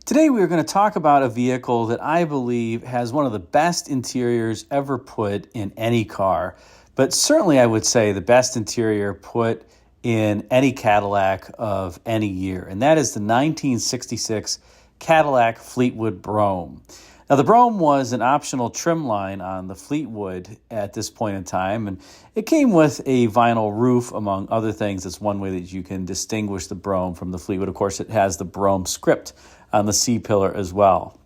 Today we are going to talk about a vehicle that I believe has one of the best interiors ever put in any car, but certainly I would say the best interior put in any Cadillac of any year, and that is the 1966 Cadillac Fleetwood Brougham. Now, the Brougham was an optional trim line on the Fleetwood at this point in time, and it came with a vinyl roof, among other things. That's one way that you can distinguish the Brougham from the Fleetwood. Of course, it has the Brougham script on the C-pillar as well.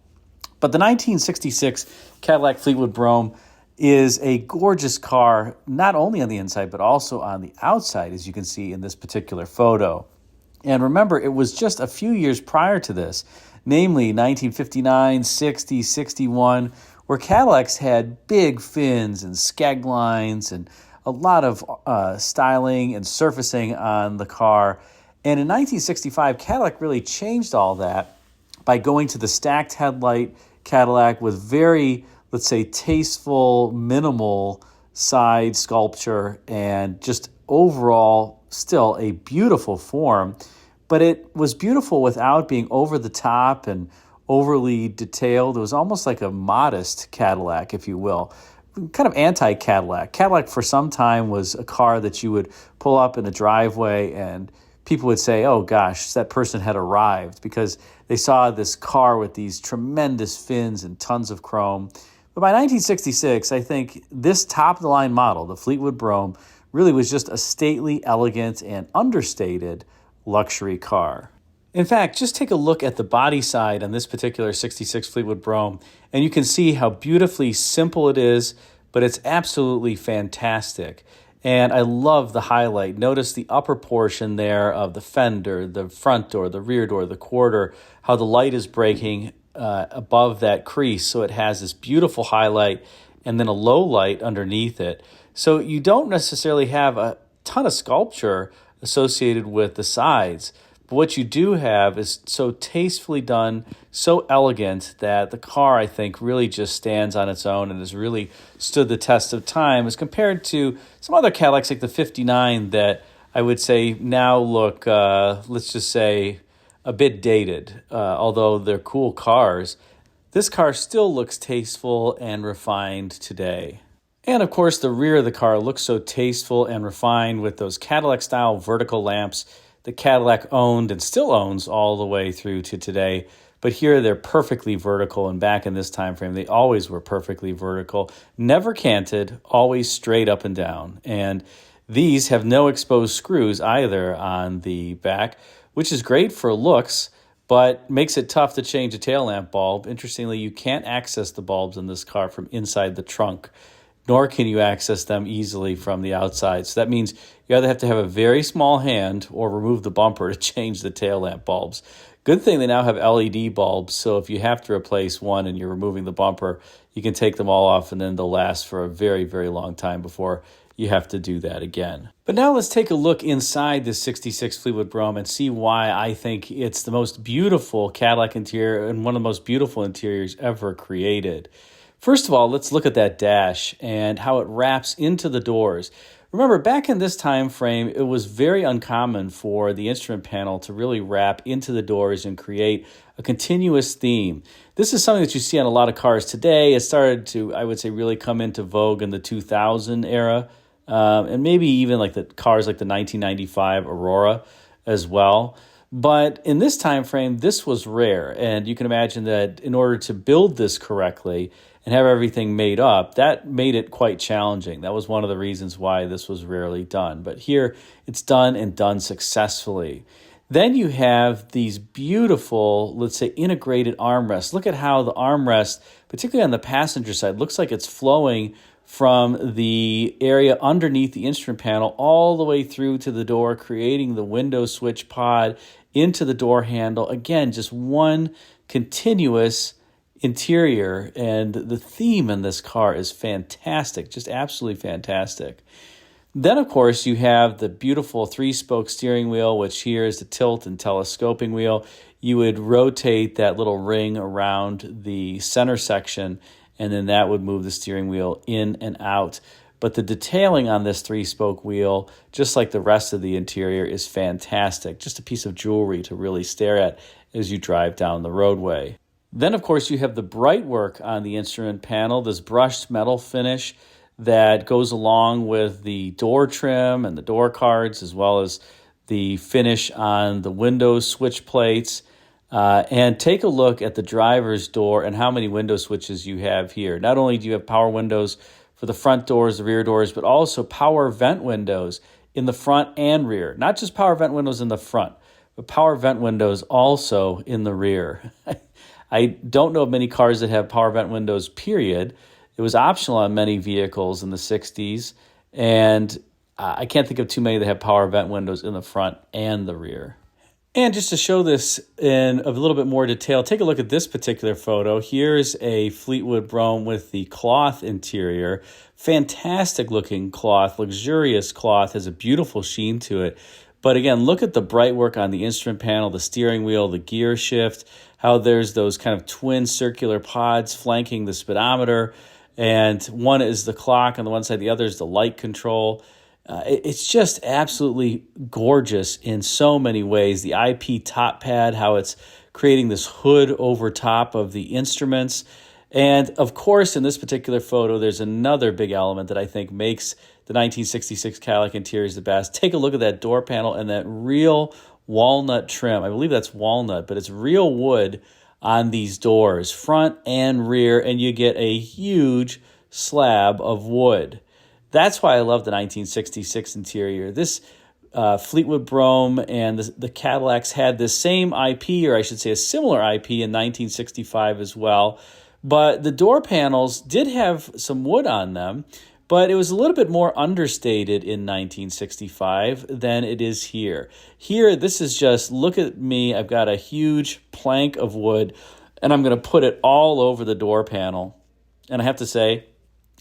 But the 1966 Cadillac Fleetwood Brougham is a gorgeous car, not only on the inside, but also on the outside, as you can see in this particular photo. And remember, it was just a few years prior to this, namely 1959, 60, 61, where Cadillacs had big fins and skeg lines and a lot of styling and surfacing on the car. And in 1965, Cadillac really changed all that by going to the stacked headlight Cadillac with very, let's say, tasteful, minimal side sculpture and just overall still a beautiful form. But it was beautiful without being over the top and overly detailed. It was almost like a modest Cadillac, if you will, kind of anti-Cadillac. Cadillac for some time was a car that you would pull up in a driveway and people would say, oh gosh, that person had arrived, because they saw this car with these tremendous fins and tons of chrome. But by 1966, I think this top-of-the-line model, the Fleetwood Brougham, really was just a stately, elegant, and understated luxury car. In fact, just take a look at the body side on this particular 66 Fleetwood Brougham, and you can see how beautifully simple it is, but it's absolutely fantastic. And I love the highlight. Notice the upper portion there of the fender, the front door, the rear door, the quarter, how the light is breaking above that crease. So it has this beautiful highlight and then a low light underneath it. So you don't necessarily have a ton of sculpture associated with the sides. But what you do have is so tastefully done, so elegant, that the car, I think, really just stands on its own and has really stood the test of time as compared to some other Cadillacs like the 59 that I would say now look, let's just say, a bit dated. Although they're cool cars, this car still looks tasteful and refined today. And of course, the rear of the car looks so tasteful and refined with those Cadillac-style vertical lamps that Cadillac owned and still owns all the way through to today. But here they're perfectly vertical, and back in this time frame, they always were perfectly vertical, never canted, always straight up and down. And these have no exposed screws either on the back, which is great for looks, but makes it tough to change a tail lamp bulb. Interestingly, you can't access the bulbs in this car from inside the trunk, nor can you access them easily from the outside. So that means you either have to have a very small hand or remove the bumper to change the tail lamp bulbs. Good thing they now have LED bulbs, so if you have to replace one and you're removing the bumper, you can take them all off and then they'll last for a very, very long time before you have to do that again. But now let's take a look inside this 66 Fleetwood Brougham and see why I think it's the most beautiful Cadillac interior and one of the most beautiful interiors ever created. First of all, let's look at that dash and how it wraps into the doors. Remember, back in this time frame, it was very uncommon for the instrument panel to really wrap into the doors and create a continuous theme. This is something that you see on a lot of cars today. It started to, I would say, really come into vogue in the 2000 era, and maybe even like the cars like the 1995 Aurora as well. But in this time frame, this was rare, and you can imagine that in order to build this correctly and have everything made up, that made it quite challenging. That was one of the reasons why this was rarely done. But here, it's done and done successfully. Then you have these beautiful, let's say, integrated armrests. Look at how the armrest, particularly on the passenger side, looks like it's flowing from the area underneath the instrument panel all the way through to the door, creating the window switch pod into the door handle. Again, just one continuous interior, and the theme in this car is fantastic, just absolutely fantastic. Then, of course, you have the beautiful 3-spoke steering wheel, which here is the tilt and telescoping wheel. You would rotate that little ring around the center section, and then that would move the steering wheel in and out. but the detailing on this three-spoke wheel, just like the rest of the interior, is fantastic. Just a piece of jewelry to really stare at as you drive down the roadway. Then, of course, you have the bright work on the instrument panel, this brushed metal finish that goes along with the door trim and the door cards, as well as the finish on the window switch plates. And take a look at the driver's door and how many window switches you have here. Not only do you have power windows for the front doors, the rear doors, but also power vent windows in the front and rear. Not just power vent windows in the front, but power vent windows also in the rear. I don't know of many cars that have power vent windows, period. It was optional on many vehicles in the 60s, and I can't think of too many that have power vent windows in the front and the rear. And just to show this in a little bit more detail, take a look at this particular photo. Here's a Fleetwood Brougham with the cloth interior. Fantastic looking cloth, luxurious cloth, has a beautiful sheen to it. But again, look at the bright work on the instrument panel, the steering wheel, the gear shift, how there's those kind of twin circular pods flanking the speedometer. And one is the clock on the one side, the other is the light control. It's just absolutely gorgeous in so many ways. The IP top pad, how it's creating this hood over top of the instruments. And of course, in this particular photo, there's another big element that I think makes the 1966 Cadillac interiors the best. Take a look at that door panel and that real walnut trim. I believe that's walnut, but it's real wood on these doors, front and rear, and you get a huge slab of wood. That's why I love the 1966 interior. This Fleetwood Brougham and the Cadillacs had the same IP, or I should say a similar IP in 1965 as well. But the door panels did have some wood on them, but it was a little bit more understated in 1965 than it is here. Here, this is just, look at me, I've got a huge plank of wood, and I'm going to put it all over the door panel. And I have to say,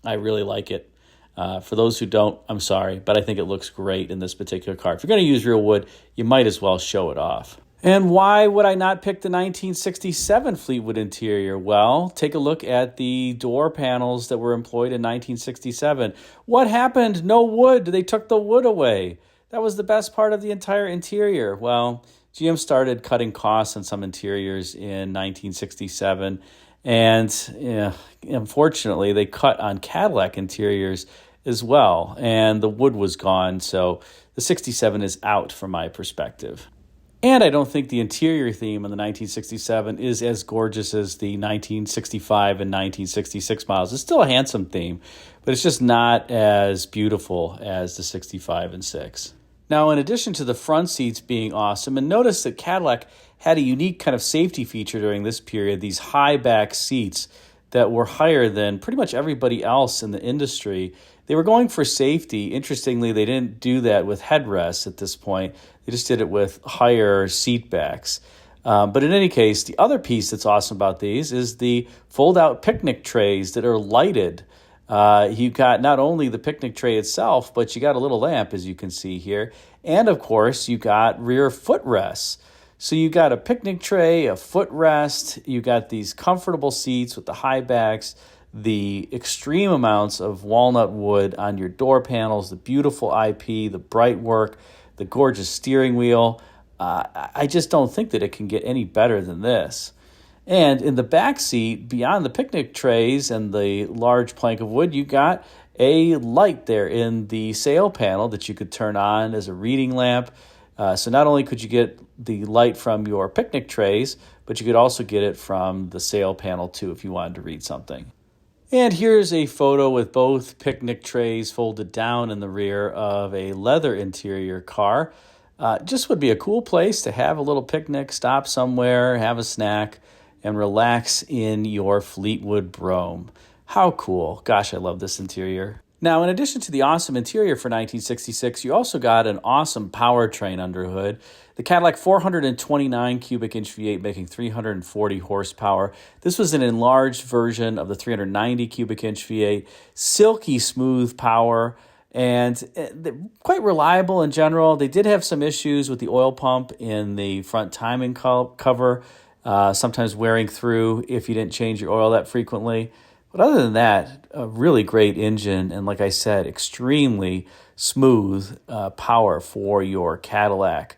I really like it. For those who don't, I'm sorry, but I think it looks great in this particular car. If you're going to use real wood, you might as well show it off. And why would I not pick the 1967 Fleetwood interior? Well, take a look at the door panels that were employed in 1967. What happened? No wood. They took the wood away. That was the best part of the entire interior. Well, GM started cutting costs on some interiors in 1967. And unfortunately, they cut on Cadillac interiors as well, and the wood was gone, so the 67 is out from my perspective. And I don't think the interior theme in the 1967 is as gorgeous as the 1965 and 1966 models. It's still a handsome theme, but it's just not as beautiful as the 65 and 6. Now, in addition to the front seats being awesome, and notice that Cadillac had a unique kind of safety feature during this period, these high back seats that were higher than pretty much everybody else in the industry. They were going for safety. Interestingly, they didn't do that with headrests at this point. They just did it with higher seat backs. But in any case, the other piece that's awesome about these is the fold-out picnic trays that are lighted. You got not only the picnic tray itself, but you got a little lamp, as you can see here. And, of course, you got rear footrests. So you got a picnic tray, a footrest, you got these comfortable seats with the high backs, the extreme amounts of walnut wood on your door panels, the beautiful IP, the bright work, the gorgeous steering wheel. I just don't think that it can get any better than this. And in the back seat, beyond the picnic trays and the large plank of wood, you got a light there in the sail panel that you could turn on as a reading lamp. So not only could you get the light from your picnic trays, but you could also get it from the sail panel too if you wanted to read something. And here's a photo with both picnic trays folded down in the rear of a leather interior car. Just would be a cool place to have a little picnic, stop somewhere, have a snack, and relax in your Fleetwood Brougham. How cool. Gosh, I love this interior. Now, in addition to the awesome interior for 1966, you also got an awesome powertrain underhood. The Cadillac 429 cubic inch V8 making 340 horsepower. This was an enlarged version of the 390 cubic inch V8. Silky smooth power and quite reliable in general. They did have some issues with the oil pump in the front timing cover, sometimes wearing through if you didn't change your oil that frequently. But other than that, a really great engine, and like I said, extremely smooth power for your Cadillac.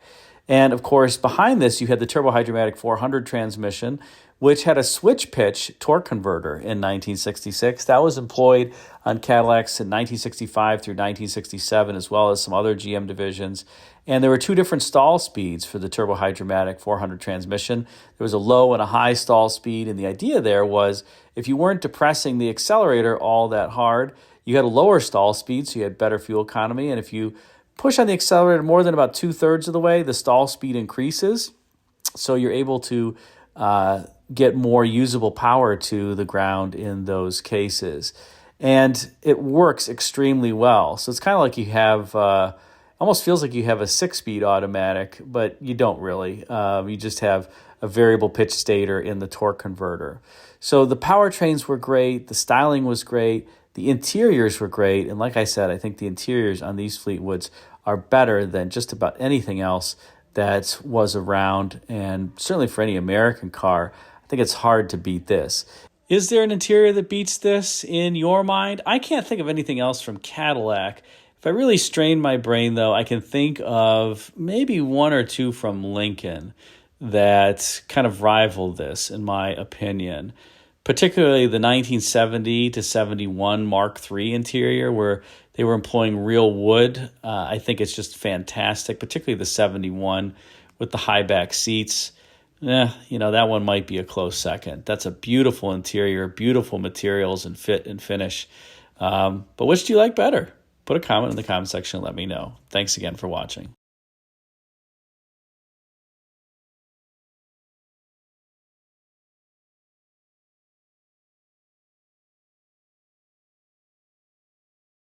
And of course, behind this, you had the turbohydromatic 400 transmission, which had a switch pitch torque converter in 1966. That was employed on Cadillacs in 1965 through 1967, as well as some other GM divisions. And there were two different stall speeds for the turbohydromatic 400 transmission. There was a low and a high stall speed, and the idea there was if you weren't depressing the accelerator all that hard, you had a lower stall speed, so you had better fuel economy. And if you push on the accelerator more than about 2/3 of the way, the stall speed increases, so you're able to get more usable power to the ground in those cases. And it works extremely well. So it's kind of like you have, almost feels like you have a 6-speed automatic, but you don't really. You just have a variable pitch stator in the torque converter. So the powertrains were great. The styling was great. The interiors were great. And like I said, I think the interiors on these Fleetwoods are better than just about anything else that was around. And certainly for any American car, I think it's hard to beat this. Is there an interior that beats this in your mind? I can't think of anything else from Cadillac. If I really strain my brain, though, I can think of maybe one or two from Lincoln that kind of rival this, in my opinion. Particularly the 1970 to 71 Mark III interior, where they were employing real wood. I think it's just fantastic, particularly the 71 with the high back seats. That one might be a close second. That's a beautiful interior, beautiful materials and fit and finish. But which do you like better? Put a comment in the comment section and let me know. Thanks again for watching.